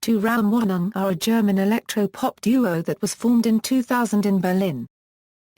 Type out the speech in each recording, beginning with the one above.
2raumwohnung are a German electro-pop duo that was formed in 2000 in Berlin.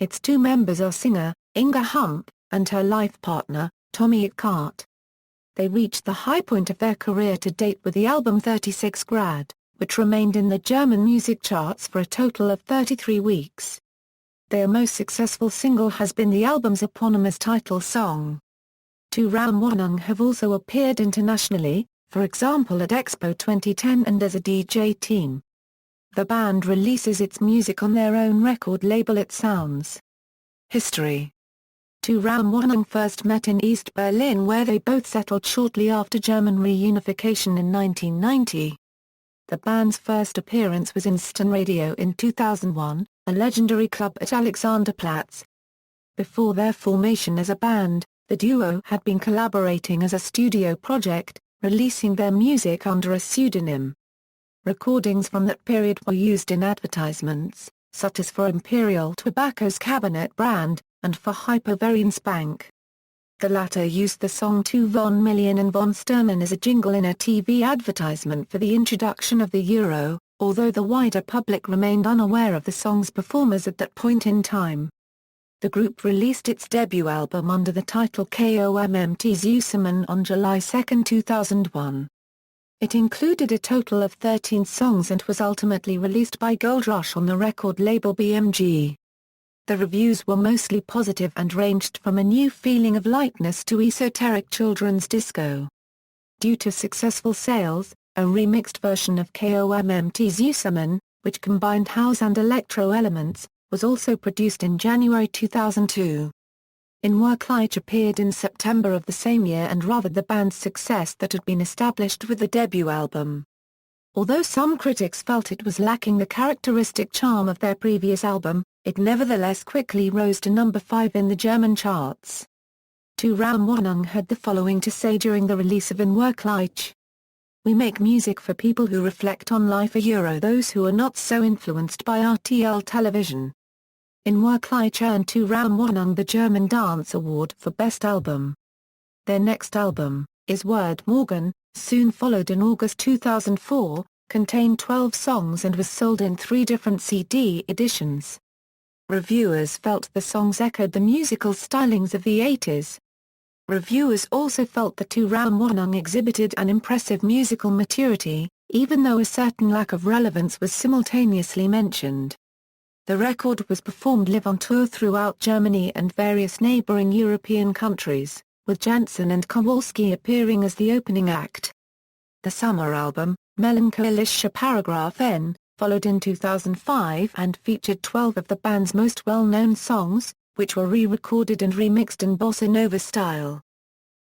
Its two members are singer, Inga Humpe, and her life partner, Tommi Eckart. They reached the high point of their career to date with the album 36 Grad, which remained in the German music charts for a total of 33 weeks. Their most successful single has been the album's eponymous title song. 2raumwohnung have also appeared internationally, for example at Expo 2010 and as a DJ team. The band releases its music on their own record label It Sounds. History. 2raumwohnung first met in East Berlin where they both settled shortly after German reunification in 1990. The band's first appearance was in Stern Radio in 2001, a legendary club at Alexanderplatz. Before their formation as a band, the duo had been collaborating as a studio project, releasing their music under a pseudonym. Recordings from that period were used in advertisements, such as for Imperial Tobacco's Cabinet brand, and for Hypovarian Spank. The latter used the song 2 von Million and von Sternen as a jingle in a TV advertisement for the introduction of the euro, although the wider public remained unaware of the song's performers at that point in time. The group released its debut album under the title Kommt zusammen on July 2, 2001. It included a total of 13 songs and was ultimately released by Gold Rush on the record label BMG. The reviews were mostly positive and ranged from a new feeling of lightness to esoteric children's disco. Due to successful sales, a remixed version of Kommt zusammen, which combined house and electro elements, was also produced in January 2002. In Wirklich appeared in September of the same year and rathered the band's success that had been established with the debut album. Although some critics felt it was lacking the characteristic charm of their previous album, it nevertheless quickly rose to number 5 in the German charts. 2raumwohnung had the following to say during the release of In Wirklich. We make music for people who reflect on life, those who are not so influenced by RTL television. In Wirklich earned 2raumwohnung the German Dance Award for Best Album. Their next album, Is Word Morgen, soon followed in August 2004, contained 12 songs and was sold in 3 different CD editions. Reviewers felt the songs echoed the musical stylings of the 80s. Reviewers also felt that 2raumwohnung exhibited an impressive musical maturity, even though a certain lack of relevance was simultaneously mentioned. The record was performed live on tour throughout Germany and various neighboring European countries, with Jansen and Kowalski appearing as the opening act. The summer album, Melancholischer Paragraph N, followed in 2005 and featured 12 of the band's most well-known songs, which were re-recorded and remixed in bossa nova style.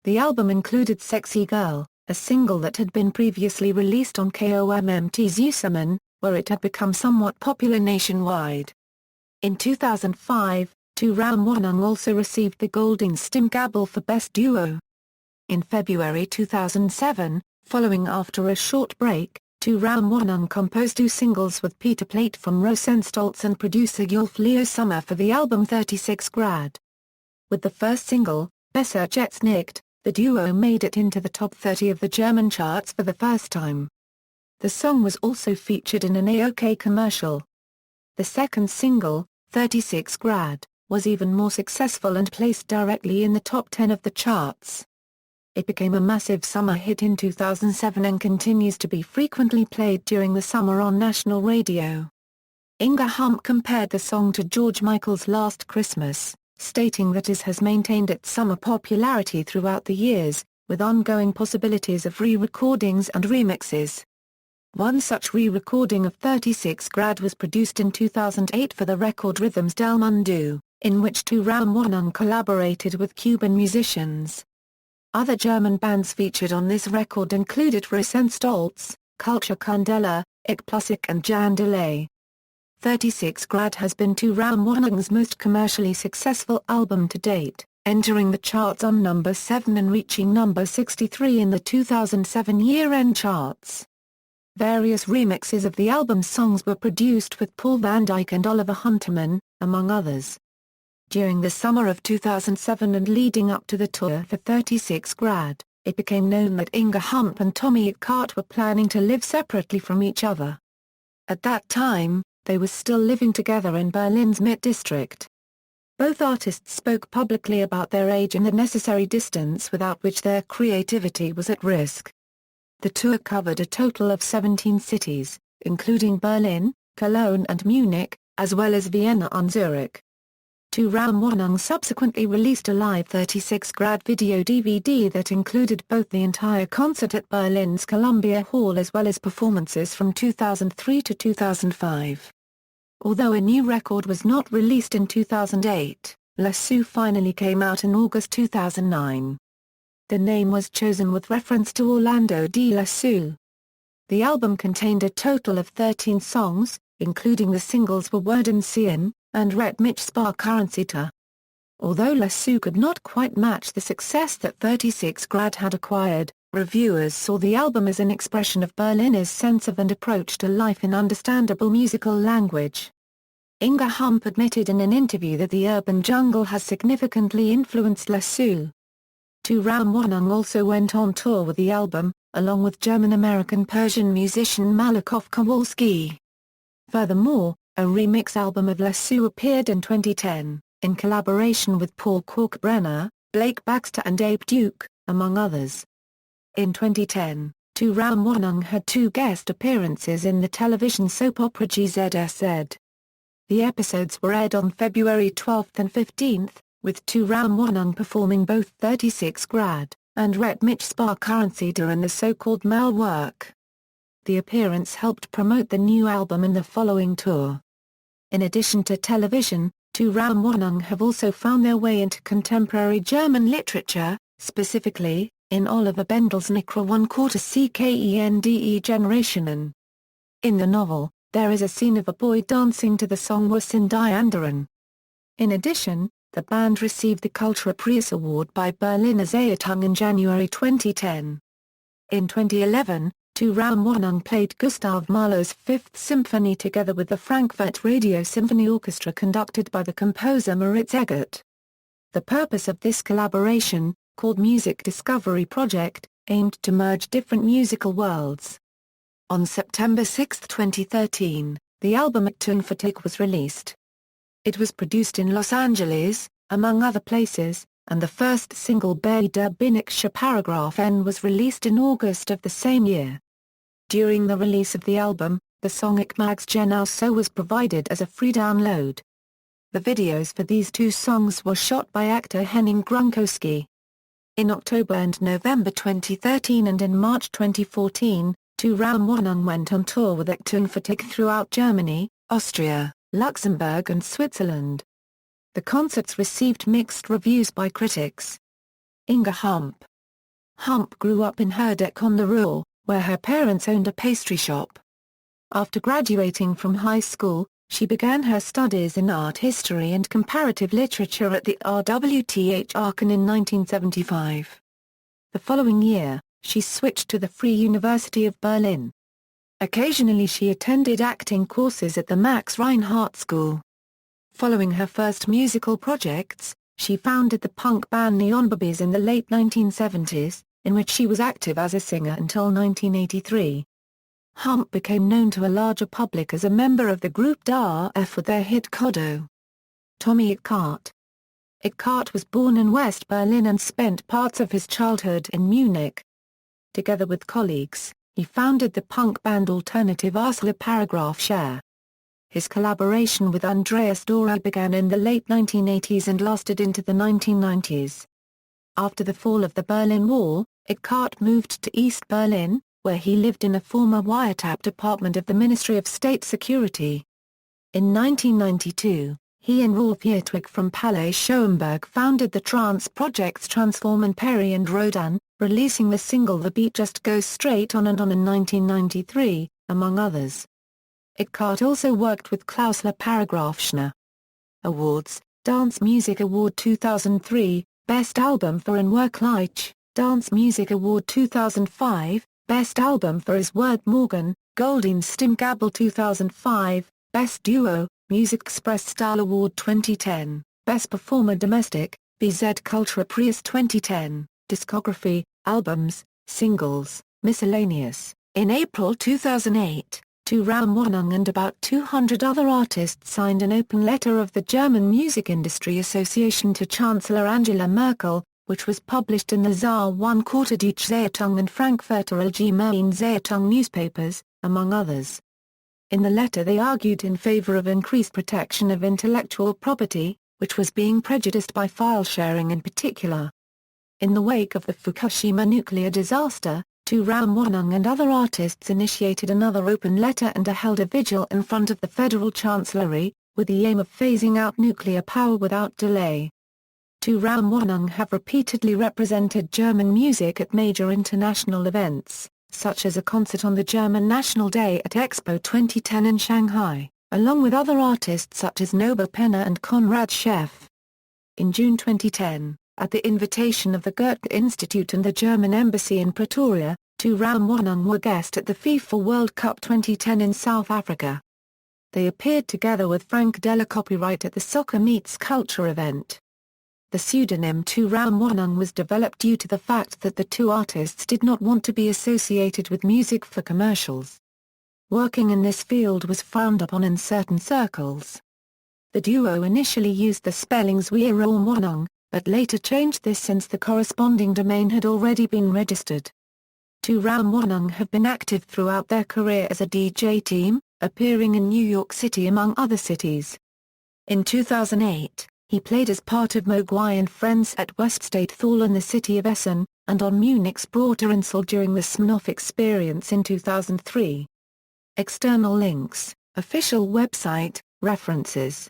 The album included Sexy Girl, a single that had been previously released on Kommt zusammen, where it had become somewhat popular nationwide. In 2005, 2raumwohnung also received the Golden Stimmgabel for Best Duo. In February 2007, following after a short break, 2raumwohnung composed 2 singles with Peter Plate from Rosenstolz and producer Ulf Leo Sommer for the album 36 Grad. With the first single, Besser Geht's nicht, the duo made it into the top 30 of the German charts for the first time. The song was also featured in an AOK commercial. The second single, 36 Grad, was even more successful and placed directly in the top 10 of the charts. It became a massive summer hit in 2007 and continues to be frequently played during the summer on national radio. Inga Humpe compared the song to George Michael's Last Christmas, stating that it has maintained its summer popularity throughout the years, with ongoing possibilities of re-recordings and remixes. One such re-recording of 36 Grad was produced in 2008 for the record Rhythms del Mundo, in which 2raumwohnung collaborated with Cuban musicians. Other German bands featured on this record included Rosenstolz, Culture Candela, Ich Plusik and Jan Delay. 36 Grad has been 2raumwohnung's most commercially successful album to date, entering the charts on number 7 and reaching number 63 in the 2007 year-end charts. Various remixes of the album's songs were produced with Paul van Dyk and Oliver Hunterman, among others. During the summer of 2007 and leading up to the tour for 36 Grad, it became known that Inga Humpe and Tommi Eckart were planning to live separately from each other. At that time, they were still living together in Berlin's Mitte district. Both artists spoke publicly about their age and the necessary distance without which their creativity was at risk. The tour covered a total of 17 cities, including Berlin, Cologne and Munich, as well as Vienna and Zurich. 2raumwohnung subsequently released a live 36 Grad video DVD that included both the entire concert at Berlin's Columbia Hall as well as performances from 2003 to 2005. Although a new record was not released in 2008, Lasso finally came out in August 2009. The name was chosen with reference to Orlando de Lasso. The album contained a total of 13 songs, including the singles Were Worden Zien and Red Mich Spar Currency. Although Lasso could not quite match the success that 36 Grad had acquired, reviewers saw the album as an expression of Berliners' sense of and approach to life in understandable musical language. Inga Humpe admitted in an interview that the urban jungle has significantly influenced Lasso. 2raumwohnung also went on tour with the album, along with German-American Persian musician Malakoff Kowalski. Furthermore, a remix album of Lasso appeared in 2010, in collaboration with Paul Kalkbrenner, Blake Baxter and Abe Duke, among others. In 2010, 2raumwohnung had 2 guest appearances in the television soap opera GZSZ. The episodes were aired on February 12 and 15, with 2raumwohnung performing both 36 Grad and Red Mich Spar Currency in the so-called Mel work. The appearance helped promote the new album and the following tour. In addition to television, 2raumwohnung have also found their way into contemporary German literature, specifically, in Oliver Bendel's Nicra 1/4 Skende Generationen. In the novel, there is a scene of a boy dancing to the song Wo sind die anderen. In addition, the band received the Kulturpreis Award by Berliner Zeitung in January 2010. In 2011, 2raumwohnung played Gustav Mahler's Fifth Symphony together with the Frankfurt Radio Symphony Orchestra conducted by the composer Moritz Eggert. The purpose of this collaboration, called Music Discovery Project, aimed to merge different musical worlds. On September 6, 2013, the album Attribution was released. It was produced in Los Angeles, among other places, and the first single Bei der Binneksche Paragraph N was released in August of the same year. During the release of the album, the song Ich mag's genau so was provided as a free download. The videos for these 2 songs were shot by actor Henning Grunkowski. In October and November 2013 and in March 2014, 2raumwohnung went on tour with Attribution throughout Germany, Austria, Luxembourg and Switzerland. The concerts received mixed reviews by critics. Inga Humpe. Humpe grew up in Herdeck on the Ruhr, where her parents owned a pastry shop. After graduating from high school, she began her studies in art history and comparative literature at the RWTH Aachen in 1975. The following year, she switched to the Free University of Berlin. Occasionally she attended acting courses at the Max Reinhardt School. Following her first musical projects, she founded the punk band Neon Babies in the late 1970s, in which she was active as a singer until 1983. Humpe became known to a larger public as a member of the group Da F with their hit Kodo. Tommi Eckart. Eckart was born in West Berlin and spent parts of his childhood in Munich. Together with colleagues, he founded the punk band alternative Arsla Paragraph Share. His collaboration with Andreas Dora began in the late 1980s and lasted into the 1990s. After the fall of the Berlin Wall, Eckart moved to East Berlin, where he lived in a former wiretap department of the Ministry of State Security. In 1992, he and Rolf Hertwig from Palais Schoenberg founded the trance projects Transform and Perry and Rodan, releasing the single The Beat Just Goes Straight On and On in 1993, among others. Eckart also worked with Klaus La Paragrafschner. Awards: Dance Music Award 2003, Best Album for Ein Workliche, Dance Music Award 2005, Best Album for Is Word Morgen, Golden Stimmgabel 2005, Best Duo, Music Express Style Award 2010, Best Performer Domestic, BZ Kulturpreis 2010, Discography, albums, singles, miscellaneous. In April 2008, 2raumwohnung and about 200 other artists signed an open letter of the German Music Industry Association to Chancellor Angela Merkel, which was published in the Saar-1-Quarterdeutsche Zeitung and Frankfurter Allgemeine Zeitung newspapers, among others. In the letter they argued in favor of increased protection of intellectual property, which was being prejudiced by file sharing in particular. In the wake of the Fukushima nuclear disaster, 2raumwohnung and other artists initiated another open letter and held a vigil in front of the Federal Chancellery, with the aim of phasing out nuclear power without delay. 2raumwohnung have repeatedly represented German music at major international events, such as a concert on the German National Day at Expo 2010 in Shanghai, along with other artists such as Norbert Penner and Konrad Scheff. In June 2010, at the invitation of the Goethe Institute and the German Embassy in Pretoria, 2raumwohnung were guest at the FIFA World Cup 2010 in South Africa. They appeared together with Frank Della Copyright at the Soccer Meets Culture event. The pseudonym 2raumwohnung was developed due to the fact that the two artists did not want to be associated with music for commercials. Working in this field was frowned upon in certain circles. The duo initially used the spellings 2raumwohnung, but later changed this since the corresponding domain had already been registered. 2raumwohnung have been active throughout their career as a DJ team, appearing in New York City among other cities. In 2008, he played as part of Mogwai and Friends at Weststadthal in the city of Essen, and on Munich's Broterinsel during the Smirnoff Experience in 2003. External links, official website, references.